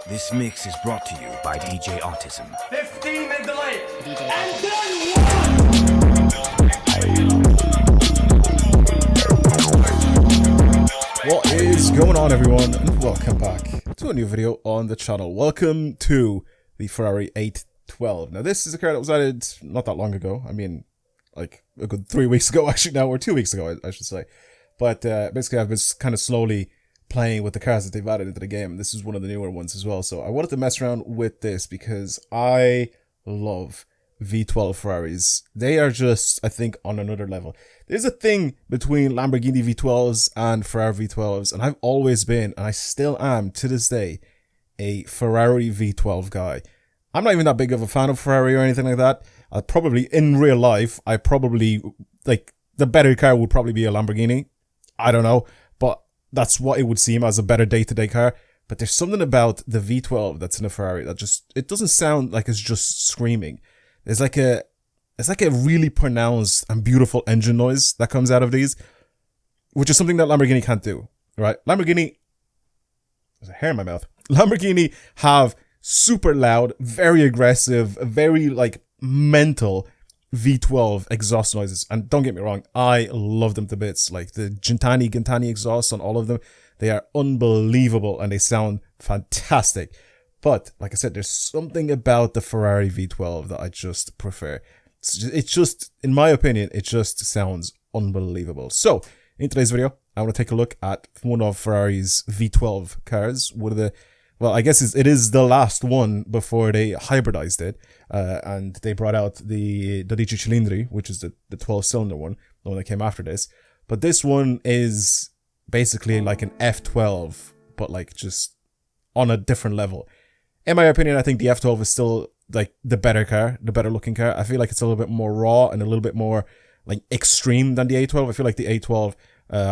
This mix is brought to you by DJ Autism. 15 in the lane. DJ And then What is going on, everyone, and welcome back to a new video on the channel. Welcome to the Ferrari 812. Now, this is a car that was added not that long ago. I mean, like a good 3 weeks ago, actually, now, or 2 weeks ago, I should say. But basically, I've been kind of slowly playing with the cars that they've added into the game. This is one of the newer ones as well. So I wanted to mess around with this because I love V12 Ferraris. They are just, I think, on another level. There's a thing between Lamborghini V12s and Ferrari V12s, and I've always been, and I still am to this day, a Ferrari V12 guy. I'm not even that big of a fan of Ferrari or anything like that. In real life, like, the better car would probably be a Lamborghini. I don't know, but that's what it would seem as a better day-to-day car. But there's something about the V12 that's in a Ferrari that just, it doesn't sound like it's just screaming. It's like a really pronounced and beautiful engine noise that comes out of these, which is something that Lamborghini can't do, right? There's a hair in my mouth. Lamborghini have super loud, very aggressive, very like mental V12 exhaust noises. And don't get me wrong, I love them to bits. Like the Gintani exhaust on all of them, they are unbelievable and they sound fantastic. But like I said, there's something about the Ferrari V12 that I just prefer. It's just, in my opinion, it just sounds unbelievable. So in today's video, I want to take a look at one of Ferrari's V12 cars. Well, I guess it is the last one before they hybridized it, and they brought out the 12 cilindri, which is the 12-cylinder one, the one that came after this. But this one is basically like an F12, but like just on a different level. In my opinion, I think the F12 is still like the better car, the better looking car. I feel like it's a little bit more raw and a little bit more like extreme than the A12. I feel like the A12,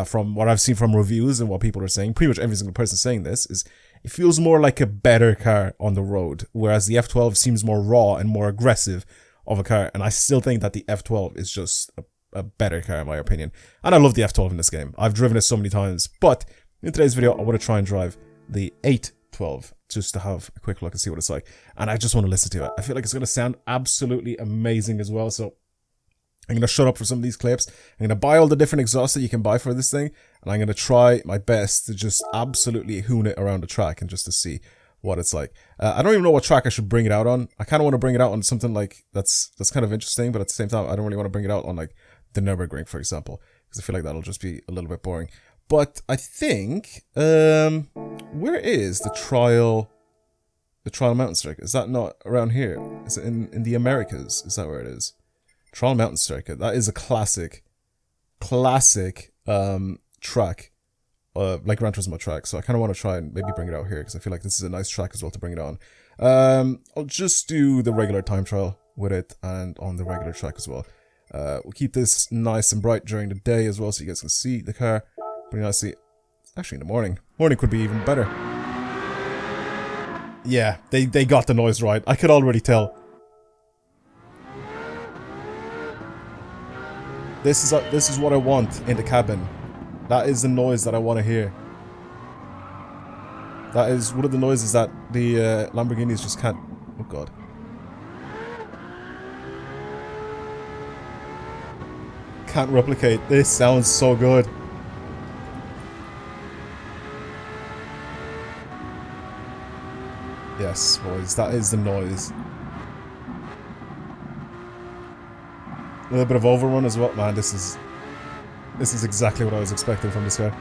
from what I've seen from reviews and what people are saying, pretty much every single person saying this, is it feels more like a better car on the road, whereas the F12 seems more raw and more aggressive of a car. And I still think that the F12 is just a better car in my opinion. And I love the F12 in this game. I've driven it so many times. But in today's video, I want to try and drive the 812 just to have a quick look and see what it's like. And I just want to listen to it. I feel like it's going to sound absolutely amazing as well. So I'm going to shut up for some of these clips. I'm going to buy all the different exhausts that you can buy for this thing. And I'm going to try my best to just absolutely hoon it around the track and just to see what it's like. I don't even know what track I should bring it out on. I kind of want to bring it out on something like that's kind of interesting. But at the same time, I don't really want to bring it out on like the Nürburgring, for example. Because I feel like that'll just be a little bit boring. But I think, where is the trial mountain circuit? Is that not around here? Is it in the Americas? Is that where it is? Trial mountain circuit. That is a classic, track, like Gran Turismo track. So I kind of want to try and maybe bring it out here because I feel like this is a nice track as well to bring it on. I'll just do the regular time trial with it and on the regular track as well. We'll keep this nice and bright during the day as well so you guys can see the car pretty nicely. Actually, in the morning. Morning could be even better. Yeah, they got the noise right. I could already tell. This is what I want in the cabin. That is the noise that I want to hear. That is one of the noises that the Lamborghinis just can't... Oh god. Can't replicate. This sounds so good. Yes, boys, that is the noise. A little bit of overrun as well. Man, this is exactly what I was expecting from this car.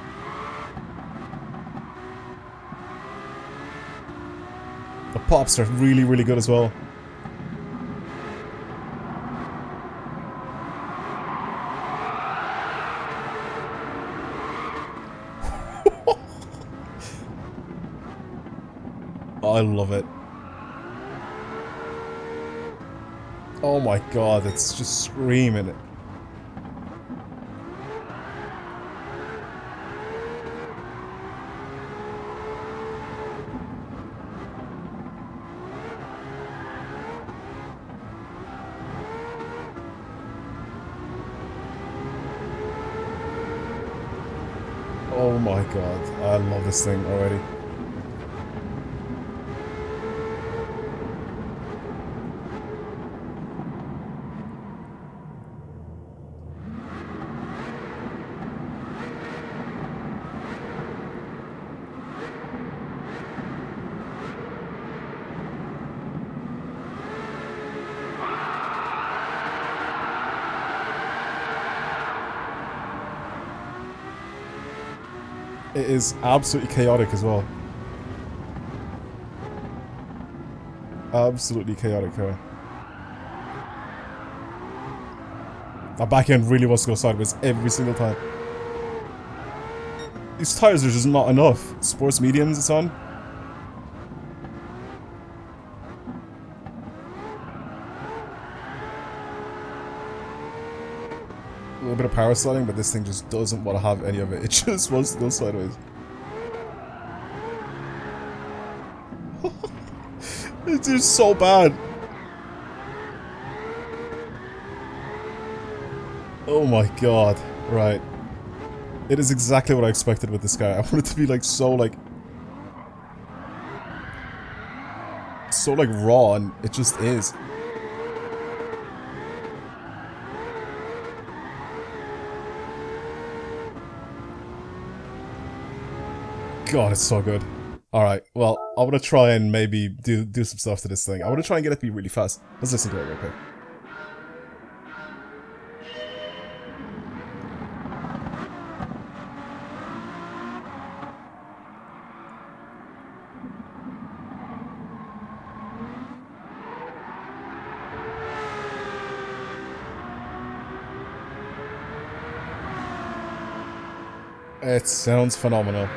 The pops are really, really good as well. I love it. Oh my god, it's just screaming. Oh my god, I love this thing already. It is absolutely chaotic as well. Absolutely chaotic car. That back end really wants to go sideways every single time. These tires are just not enough. Sports mediums it's on. A little bit of power sliding, but this thing just doesn't want to have any of it. It just wants to go sideways. It's just so bad. Oh my god. Right. It is exactly what I expected with this guy. I want it to be like so like raw, and it just is. God, it's so good. Alright, well, I want to try and maybe do some stuff to this thing. I want to try and get it to be really fast. Let's listen to it real quick. It sounds phenomenal.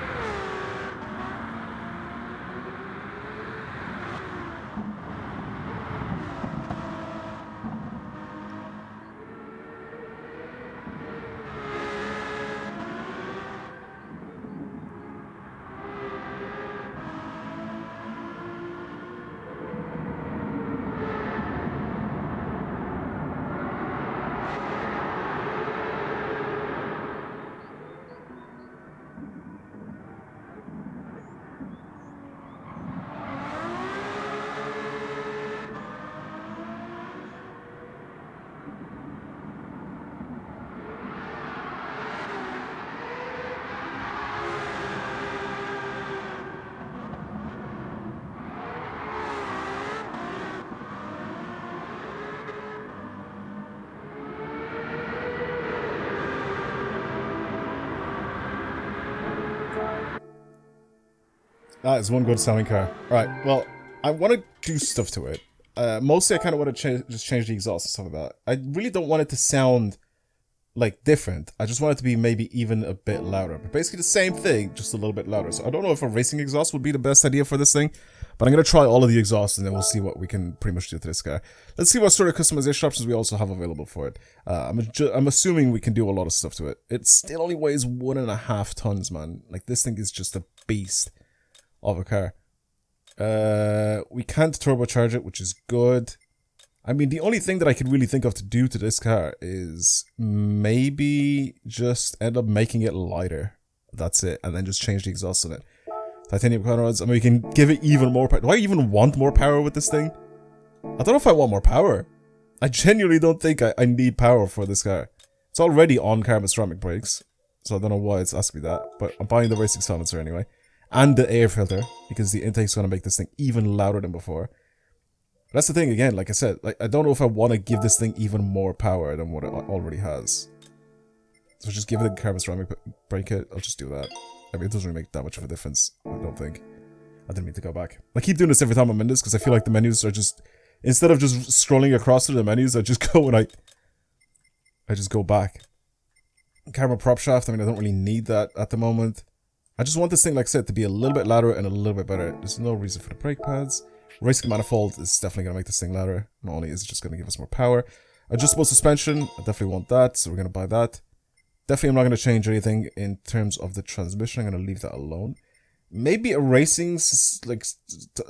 That is one good sounding car. Right, well, I want to do stuff to it. Mostly I kind of want to just change the exhaust and stuff like that. I really don't want it to sound, like, different. I just want it to be maybe even a bit louder. But basically the same thing, just a little bit louder. So I don't know if a racing exhaust would be the best idea for this thing, but I'm going to try all of the exhausts and then we'll see what we can pretty much do to this car. Let's see what sort of customization options we also have available for it. I'm assuming we can do a lot of stuff to it. It still only weighs 1.5 tons, man. Like, this thing is just a beast of a car. We can't turbocharge it, which is good. I mean, the only thing that I could really think of to do to this car is maybe just end up making it lighter. That's it. And then just change the exhaust on it. Titanium coil rods. I mean, we can give it even more power. Do I even want more power with this thing? I don't know if I want more power. I genuinely don't think I need power for this car. It's already on carbon ceramic brakes, so I don't know why it's asking me that. But I'm buying the racing silencer anyway. And the air filter, because the intake's going to make this thing even louder than before. That's the thing, again, like I said, like I don't know if I want to give this thing even more power than what it already has. So just give it a carbon ceramic brake kit, I'll just do that. I mean, it doesn't really make that much of a difference, I don't think. I didn't mean to go back. I keep doing this every time I'm in this, because I feel like the menus are just... Instead of just scrolling across to the menus, I just go and I just go back. Carbon prop shaft, I mean, I don't really need that at the moment. I just want this thing, like I said, to be a little bit louder and a little bit better. There's no reason for the brake pads. Racing manifold is definitely going to make this thing louder. Not only is it just going to give us more power. Adjustable suspension, I definitely want that, so we're going to buy that. Definitely I'm not going to change anything in terms of the transmission. I'm going to leave that alone. Maybe a racing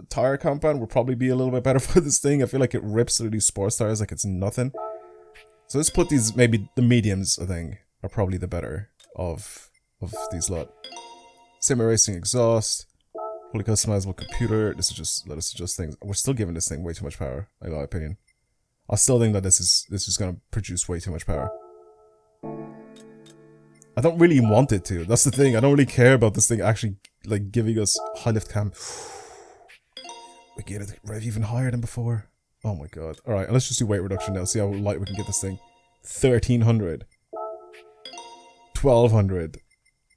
tire compound would probably be a little bit better for this thing. I feel like it rips through these sports tires like it's nothing. So let's put these, maybe the mediums, I think, are probably the better of these lot. Semi-racing exhaust, fully customizable computer. This is just, let us adjust things. We're still giving this thing way too much power, in my opinion. I still think that this is going to produce way too much power. I don't really want it to. That's the thing. I don't really care about this thing actually like giving us high lift cam. We get it rev even higher than before. Oh my god. Alright, let's just do weight reduction now. See how light we can get this thing. 1300. 1200.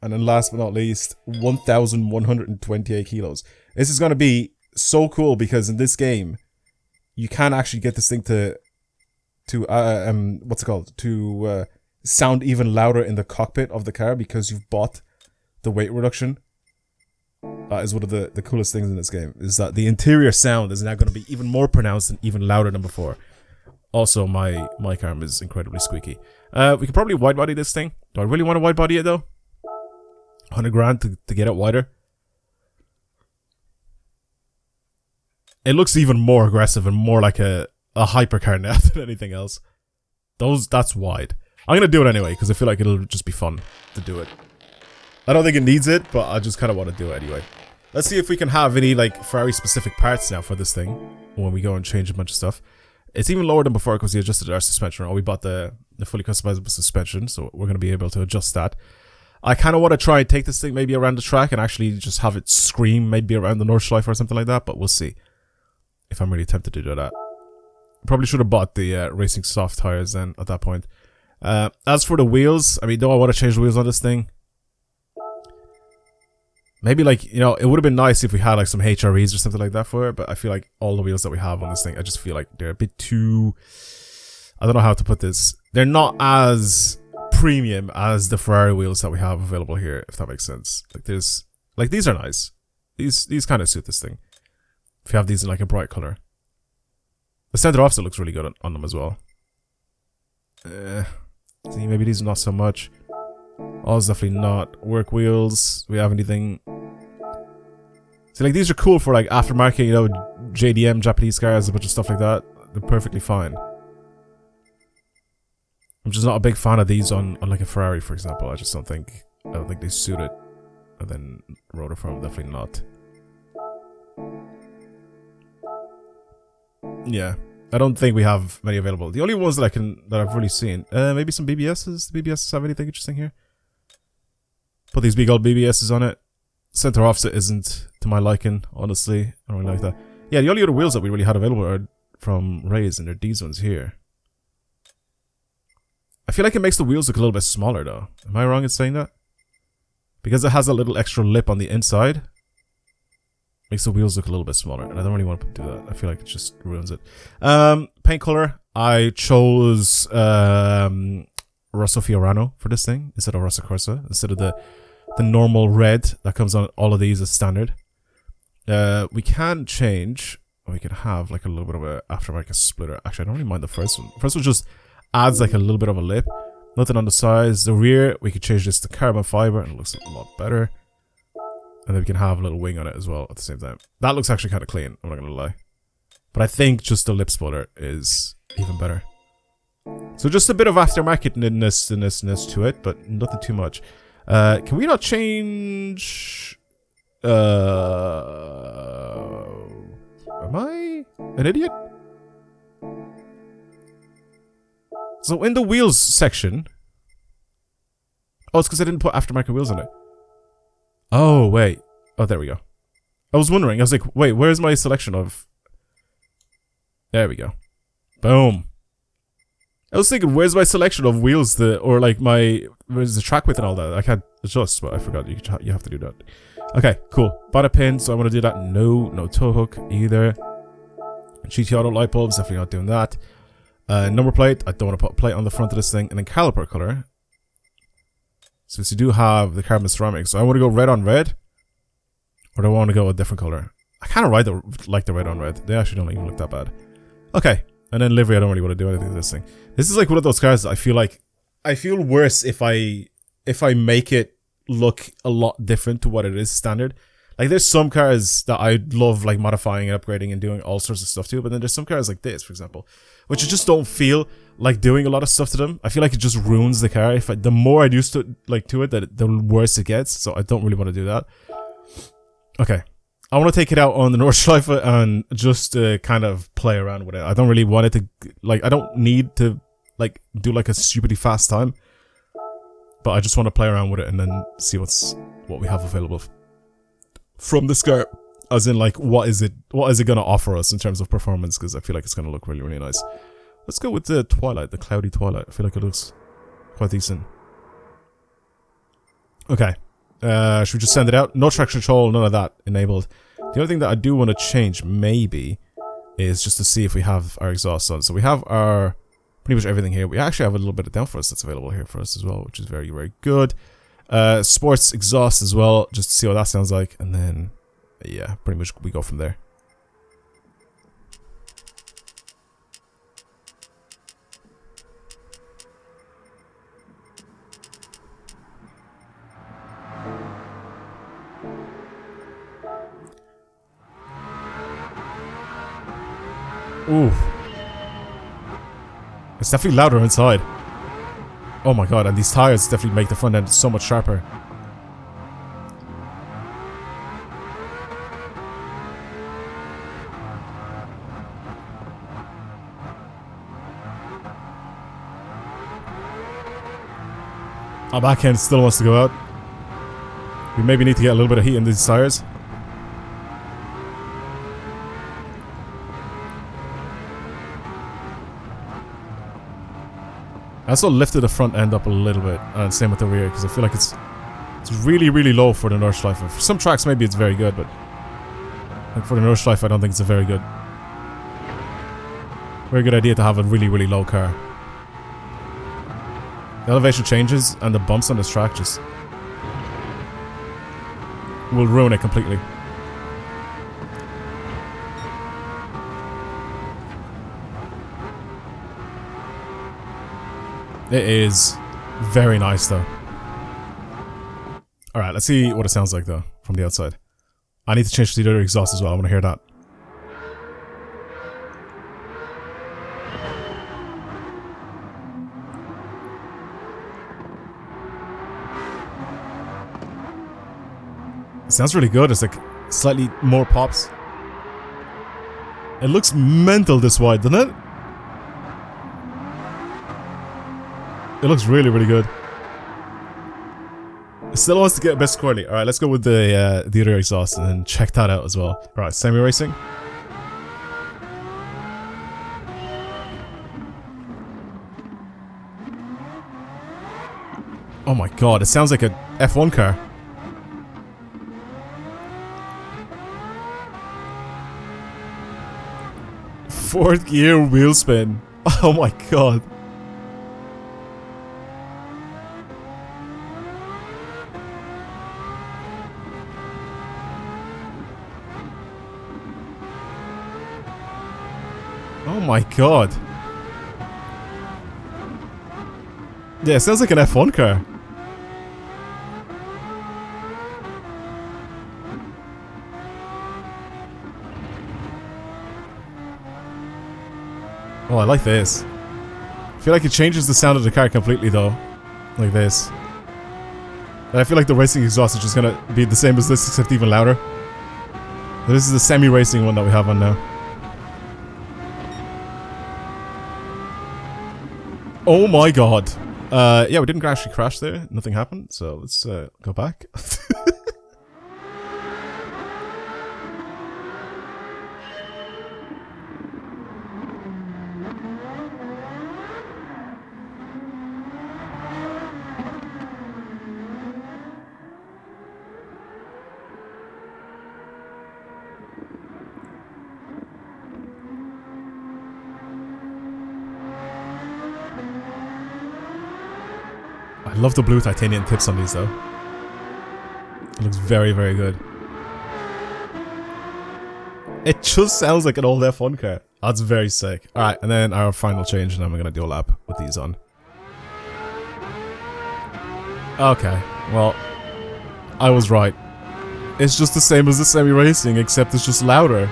And then last but not least, 1,128 kilos. This is going to be so cool because in this game, you can actually get this thing to what's it called? To sound even louder in the cockpit of the car because you've bought the weight reduction. That is one of the coolest things in this game, is that the interior sound is now going to be even more pronounced and even louder than before. Also, my mic arm is incredibly squeaky. We could probably wide body this thing. Do I really want to wide body it though? 100 grand to get it wider. It looks even more aggressive and more like a hypercar now than anything else. That's wide. I'm going to do it anyway because I feel like it'll just be fun to do it. I don't think it needs it, but I just kind of want to do it anyway. Let's see if we can have any like Ferrari specific parts now for this thing when we go and change a bunch of stuff. It's even lower than before because we adjusted our suspension, or we bought the fully customizable suspension, so we're going to be able to adjust that. I kind of want to try and take this thing maybe around the track and actually just have it scream maybe around the Nordschleife or something like that, but we'll see if I'm really tempted to do that. Probably should have bought the racing soft tires then at that point. As for the wheels, I mean, do I want to change the wheels on this thing? Maybe like, you know, it would have been nice if we had like some HREs or something like that for it, but I feel like all the wheels that we have on this thing, I just feel like they're a bit too... I don't know how to put this. They're not as premium as the Ferrari wheels that we have available here, if that makes sense. Like there's... Like these are nice. These kind of suit this thing. If you have these in like a bright color. The center offset looks really good on them as well. See, maybe these are not so much. Oh, it's definitely not. Work wheels. Do we have anything? See, like these are cool for like aftermarket, you know, JDM, Japanese cars, a bunch of stuff like that. They're perfectly fine. I'm just not a big fan of these on like a Ferrari, for example. I don't think they suit it. And then rotor form, definitely not. Yeah, I don't think we have many available. The only ones that I've really seen, maybe some BBSs. Do BBSs have anything interesting here? Put these big old BBSs on it. Center offset isn't to my liking, honestly. I don't really like that. Yeah, the only other wheels that we really had available are from Ray's, and they're these ones here. I feel like it makes the wheels look a little bit smaller though. Am I wrong in saying that? Because it has a little extra lip on the inside. Makes the wheels look a little bit smaller, and I don't really want to do that. I feel like it just ruins it. Paint color. I chose Rosso Fiorano for this thing instead of Rosso Corsa, instead of the normal red that comes on all of these as standard. We can change, or we can have like a little bit of a aftermarket splitter. Actually, I don't really mind the first one. The first one just adds like a little bit of a lip. Nothing on the sides. The rear, we could change this to carbon fiber, and it looks a lot better. And then we can have a little wing on it as well at the same time. That looks actually kind of clean, I'm not going to lie. But I think just the lip splitter is even better. So just a bit of aftermarketness to it, but nothing too much. Can we not change... Am I an idiot? So in the wheels section... Oh, it's because I didn't put aftermarket wheels on it. Oh, wait. Oh, there we go. I was wondering. I was like, wait, where's my selection of... There we go. Boom. I was thinking, where's my selection of wheels, or like where's the track width and all that? I can't adjust, but I forgot you have to do that. Okay, cool. Bought a pin, so I'm going to do that. No tow hook either. GT Auto light bulbs, definitely not doing that. Number plate, I don't want to put a plate on the front of this thing. And then caliper color. Since you do have the carbon ceramic, so I want to go red on red, or do I want to go a different color? I kind of like the red on red. They actually don't even look that bad. Okay, and then livery, I don't really want to do anything to this thing. This is like one of those cars that I feel worse if I make it look a lot different to what it is standard. Like there's some cars that I love like modifying and upgrading and doing all sorts of stuff to, but then there's some cars like this, for example, which I just don't feel like doing a lot of stuff to them. I feel like it just ruins the car. The more I do to it, the worse it gets. So I don't really want to do that. Okay, I want to take it out on the Nordschleife and just kind of play around with it. I don't really want it to I don't need to do like a stupidly fast time, but I just want to play around with it and then see what we have available from this car, as in like what is it going to offer us in terms of performance, because I feel like it's going to look really, really nice. Let's go with the Twilight, the cloudy Twilight. I feel like it looks quite decent. Okay, Should we just send it out? No traction control, none of that enabled. The only thing that I do want to change, maybe, is just to see if we have our exhaust on. So we have our pretty much everything here. We actually have a little bit of downforce that's available here for us as well, which is very, very good. Sports exhaust as well, just to see what that sounds like. And then, yeah, pretty much we go from there. Ooh. It's definitely louder inside. Oh my god, and these tires definitely make the front end so much sharper. Our back end still wants to go out. We maybe need to get a little bit of heat in these tires. I also lifted the front end up a little bit, and same with the rear, because I feel like it's really, really low for the Nordschleife. For some tracks, maybe it's very good, but like for the Nordschleife, I don't think it's a very good idea to have a really, really low car. The elevation changes, and the bumps on this track just will ruin it completely. It is very nice though. Alright, let's see what it sounds like though, from the outside. I need to change the other exhaust as well, I want to hear that. It sounds really good, it's like slightly more pops. It looks mental this wide, doesn't it? It looks really, really good. It still wants to get best quality. Alright, let's go with the other exhaust and then check that out as well. Alright, semi-racing. Oh my god, it sounds like a F1 car. Fourth gear wheel spin. Oh my god. Oh my god. Yeah, it sounds like an F1 car. Oh, I like this. I feel like it changes the sound of the car completely though. Like this. And I feel like the racing exhaust is just gonna be the same as this, except even louder. This is the semi-racing one that we have on now. Oh my god. Yeah, we didn't actually crash there. Nothing happened, so let's go back. I love the blue titanium tips on these though. It looks very, very good. It just sounds like an old F1 car. That's very sick. Alright, and then our final change, and then we're gonna do a lap with these on. Okay, well, I was right. It's just the same as the semi-racing, except it's just louder.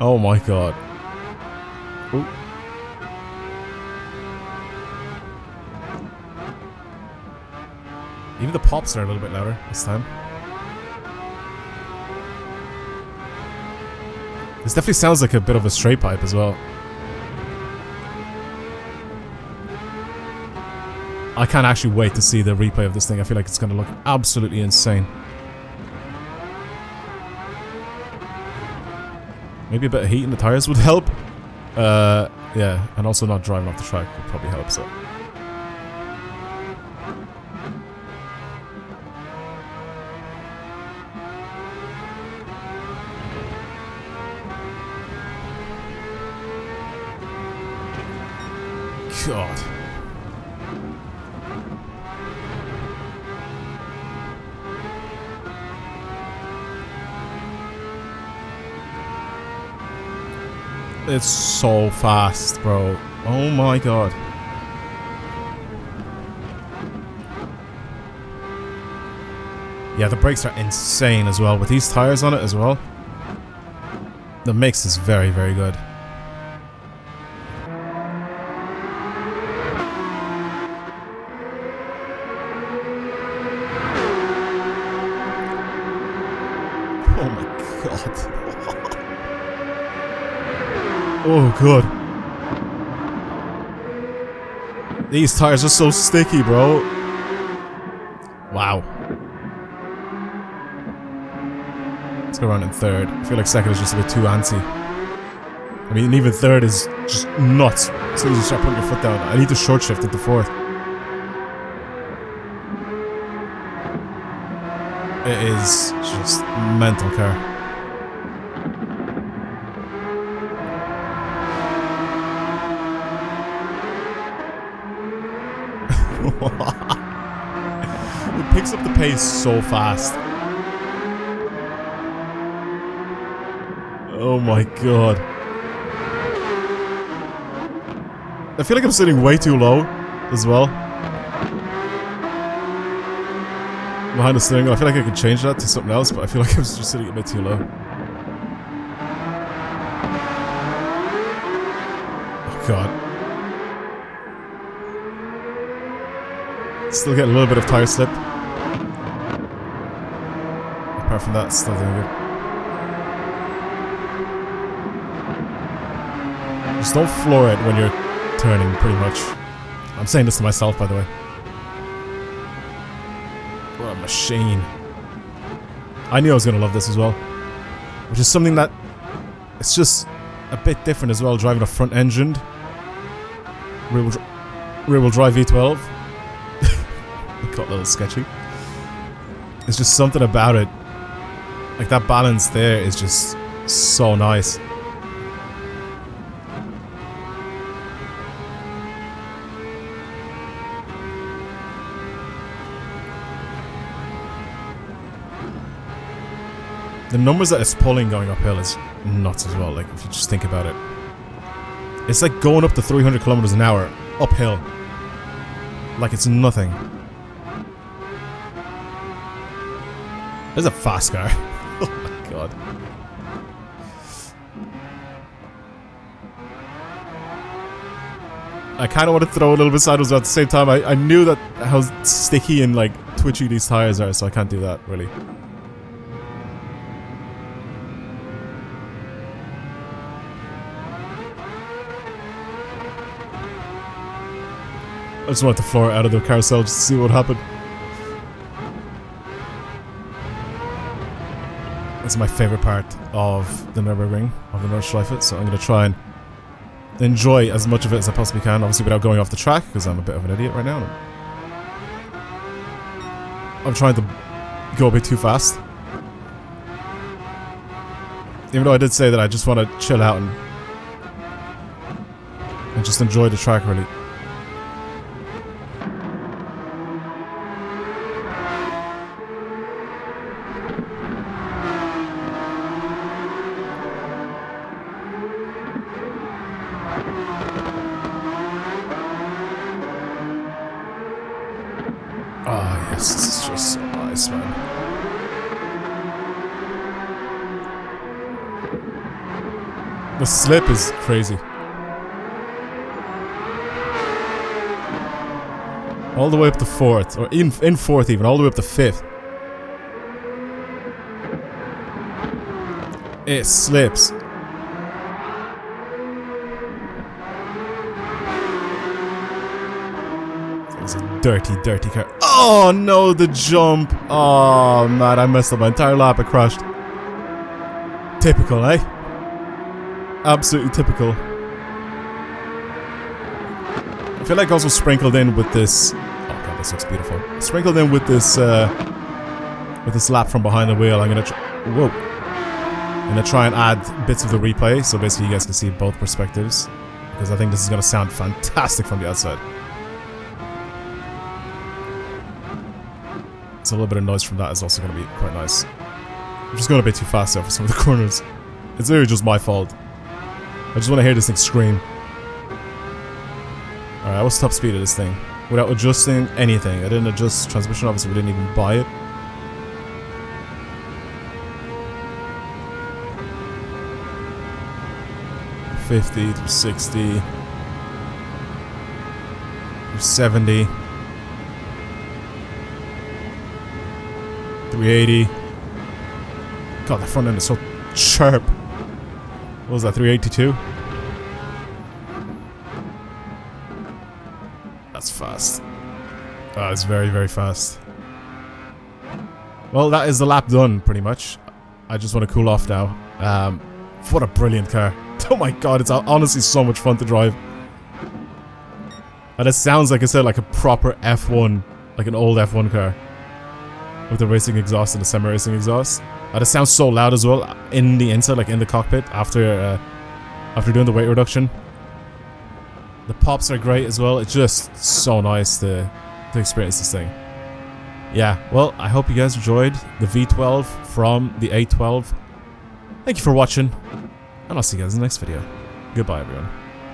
Oh my god. Ooh. Even the pops are a little bit louder this time. This definitely sounds like a bit of a straight pipe as well. I can't actually wait to see the replay of this thing. I feel like it's going to look absolutely insane. Maybe a bit of heat in the tires would help. Yeah, and also not driving off the track would probably help, so. God. It's so fast, bro. Oh my god. Yeah, the brakes are insane as well. With these tires on it as well. The mix is very, very good. Oh my god. Oh god. These tires are so sticky, bro. Wow. Let's go around in third. I feel like second is just a bit too antsy. I mean, even third is just nuts. As soon as you start putting your foot down, I need to short shift into fourth. It is just mental car. It picks up the pace so fast. Oh my god. I feel like I'm sitting way too low as well. Behind the steering wheel. I feel like I could change that to something else, but I feel like I was just sitting a bit too low. Oh god. Still getting a little bit of tire slip. Apart from that, still doing good. Just don't floor it when you're turning, pretty much. I'm saying this to myself, by the way. What a machine. I knew I was going to love this as well. Which is something that... It's just a bit different as well, driving a front-engined rear-wheel drive V12. Got a little sketchy. It's just something about it. Like, that balance there is just so nice. The numbers that it's pulling going uphill is nuts as well, like, if you just think about it. It's like going up to 300 kilometers an hour uphill. Like it's nothing. There's a fast car. Oh my god. I kind of want to throw a little bit sideways, but at the same time, I knew that how sticky and like twitchy these tires are, so I can't do that really. I just wanted to floor it out of the carousel just to see what happened. It's my favorite part of the Nürburgring, of the Nordschleife, so I'm going to try and enjoy as much of it as I possibly can, obviously without going off the track, because I'm a bit of an idiot right now. I'm trying to go a bit too fast. Even though I did say that I just want to chill out and just enjoy the track, really. Oh yes, this is just so nice, man. The slip is crazy. All the way up to 4th, or in 4th even, all the way up to 5th. It slips. It's a dirty, dirty car. Oh no, the jump. Oh man, I messed up my entire lap. I crashed. Typical, eh? Absolutely typical. I feel like also sprinkled in with this. Oh god, this looks beautiful. Sprinkled in with this lap from behind the wheel. I'm gonna whoa. I'm gonna try and add bits of the replay, so basically you guys can see both perspectives because I think this is going to sound fantastic from the outside. So a little bit of noise from that is also going to be quite nice. I'm just going a bit too fast there for some of the corners. It's literally just my fault. I just want to hear this thing scream. Alright, what's the top speed of this thing? Without adjusting anything. I didn't adjust transmission, obviously we didn't even buy it. $50 to $60 to $70 $380. God, the front end is so sharp. What was that, 382? That's fast. It's very, very fast. Well, that is the lap done, pretty much. I just want to cool off now. What a brilliant car. Oh my god, it's honestly so much fun to drive. And it sounds, like I said, like a proper F1, like an old F1 car. With the racing exhaust and the semi-racing exhaust. And it sounds so loud as well in the inside, like in the cockpit, after doing the weight reduction. The pops are great as well. It's just so nice to experience this thing. Yeah, well, I hope you guys enjoyed the V12 from the A12. Thank you for watching, and I'll see you guys in the next video. Goodbye, everyone.